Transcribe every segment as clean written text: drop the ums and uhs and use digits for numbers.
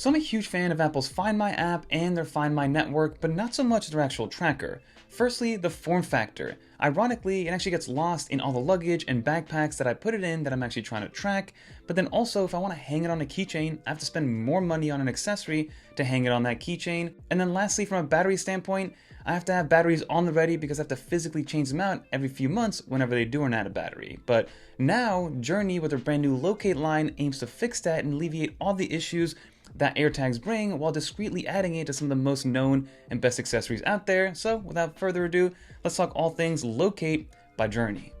So I'm a huge fan of Apple's Find My app and their Find My network, but not so much their actual tracker. Firstly, the form factor. Ironically, it actually gets lost in all the luggage and backpacks that I put it in that I'm actually trying to track, but then also if I want to hang it on a keychain, I have to spend more money on an accessory to hang it on that keychain. And then lastly, from a battery standpoint, I have to have batteries on the ready because I have to physically change them out every few months whenever they do run out of battery. But now, Journey with their brand new LOC8 line aims to fix that and alleviate all the issues that AirTags bring while discreetly adding it to some of the most known and best accessories out there. So without further ado, let's talk all things LOC8 by Journey.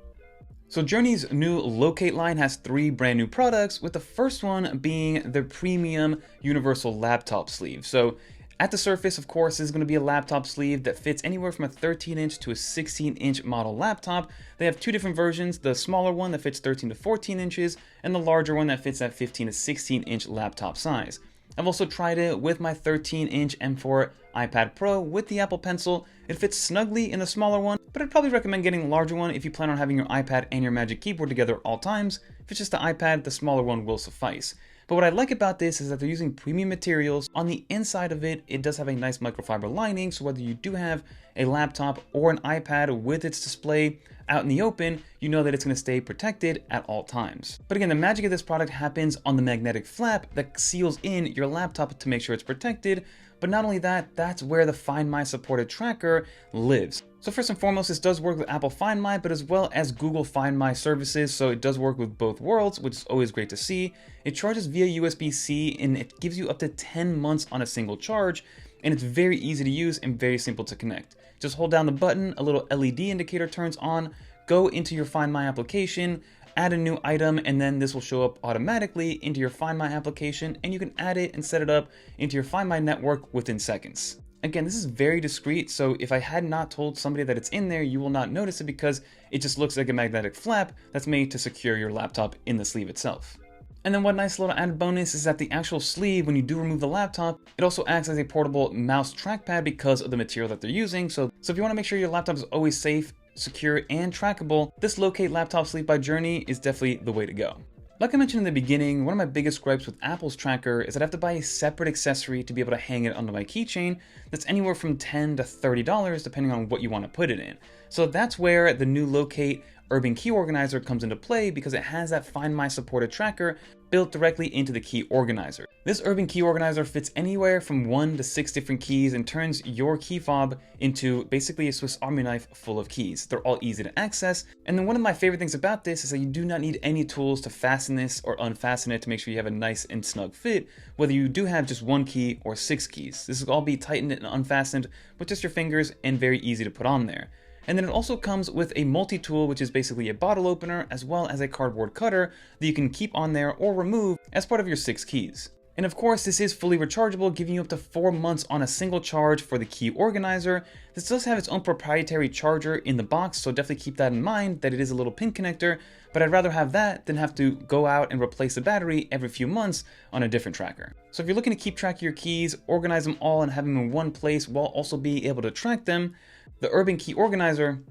So Journey's new LOC8 line has 3 brand new products, with the first one being their premium universal laptop sleeve. So at the surface, of course, this is going to be a laptop sleeve that fits anywhere from a 13-inch to a 16-inch model laptop. They have 2 different versions, the smaller one that fits 13 to 14 inches, and the larger one that fits that 15 to 16-inch laptop size. I've also tried it with my 13-inch M4 iPad Pro with the Apple Pencil. It fits snugly in the smaller one, but I'd probably recommend getting the larger one if you plan on having your iPad and your Magic Keyboard together at all times. If it's just the iPad, the smaller one will suffice. But what I like about this is that they're using premium materials. On the inside of it, it does have a nice microfiber lining, so whether you do have a laptop or an iPad with its display out in the open, you know that it's going to stay protected at all times. But again, the magic of this product happens on the magnetic flap that seals in your laptop to make sure it's protected. But not only that, that's where the Find My supported tracker lives. So first and foremost, this does work with Apple Find My, but as well as Google Find My services, so it does work with both worlds, which is always great to see. It charges via USB-C, and it gives you up to 10 months on a single charge, and it's very easy to use and very simple to connect. Just hold down the button, a little LED indicator turns on, go into your Find My application, add a new item, and then this will show up automatically into your Find My application, and you can add it and set it up into your Find My network within seconds. Again, this is very discreet, so if I had not told somebody that it's in there, you will not notice it because it just looks like a magnetic flap that's made to secure your laptop in the sleeve itself. And then one nice little added bonus is that the actual sleeve, when you do remove the laptop, it also acts as a portable mouse trackpad because of the material that they're using. So if you want to make sure your laptop is always safe, secure, and trackable, this LOC8 Laptop Sleeve by Journey is definitely the way to go. Like I mentioned in the beginning, one of my biggest gripes with Apple's tracker is that I have to buy a separate accessory to be able to hang it onto my keychain that's anywhere from $10 to $30 depending on what you want to put it in. So that's where the new LOC8 Urban Key Organizer comes into play because it has that Find My supported tracker built directly into the key organizer. This Urban Key Organizer fits anywhere from 1 to 6 different keys and turns your key fob into basically a Swiss Army knife full of keys. They're all easy to access. And then one of my favorite things about this is that you do not need any tools to fasten this or unfasten it to make sure you have a nice and snug fit, whether you do have just 1 key or 6 keys. This will all be tightened and unfastened with just your fingers and very easy to put on there. And then it also comes with a multi-tool, which is basically a bottle opener, as well as a cardboard cutter that you can keep on there or remove as part of your 6 keys. And of course, this is fully rechargeable, giving you up to 4 months on a single charge for the key organizer. This does have its own proprietary charger in the box, so definitely keep that in mind that it is a little pin connector, but I'd rather have that than have to go out and replace the battery every few months on a different tracker. So if you're looking to keep track of your keys, organize them all and have them in one place while also being able to track them, the Urban Key Organizer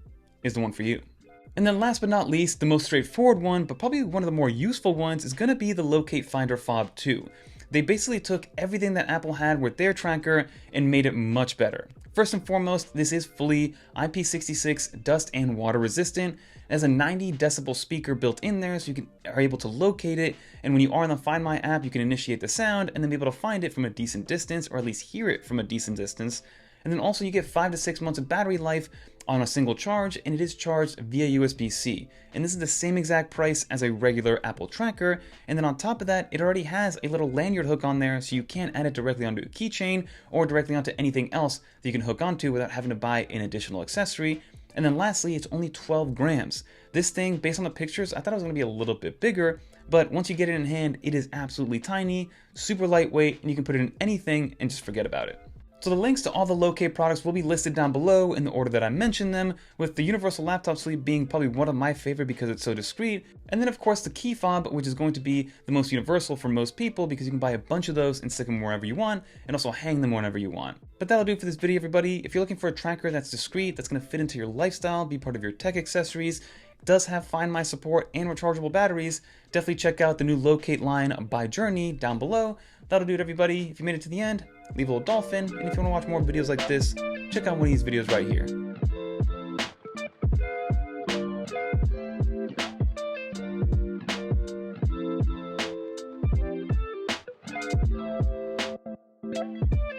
is the one for you. And then last but not least, the most straightforward one, but probably one of the more useful ones, is going to be the LOC8 Finder Fob 2. They basically took everything that Apple had with their tracker and made it much better. First and foremost, this is fully IP66 dust and water resistant. It has a 90 decibel speaker built in there, so you are able to locate it, and when you are on the Find My app, you can initiate the sound and then be able to find it from a decent distance, or at least hear it from a decent distance. And then also you get 5 to 6 months of battery life on a single charge, and it is charged via USB-C. And this is the same exact price as a regular Apple tracker. And then on top of that, it already has a little lanyard hook on there, so you can add it directly onto a keychain or directly onto anything else that you can hook onto without having to buy an additional accessory. And then lastly, it's only 12 grams. This thing, based on the pictures, I thought it was going to be a little bit bigger, but once you get it in hand, it is absolutely tiny, super lightweight, and you can put it in anything and just forget about it. So the links to all the LOC8 products will be listed down below in the order that I mentioned them, with the universal laptop sleeve being probably one of my favorite because it's so discreet, and then of course the key fob, which is going to be the most universal for most people because you can buy a bunch of those and stick them wherever you want, and also hang them whenever you want. But that'll do it for this video, everybody. If you're looking for a tracker that's discreet, that's going to fit into your lifestyle, be part of your tech accessories, does have Find My support and rechargeable batteries, definitely check out the new LOC8 line by Journey down below. That'll do it, everybody. If you made it to the end, leave a little dolphin, and if you want to watch more videos like this, check out one of these videos right here.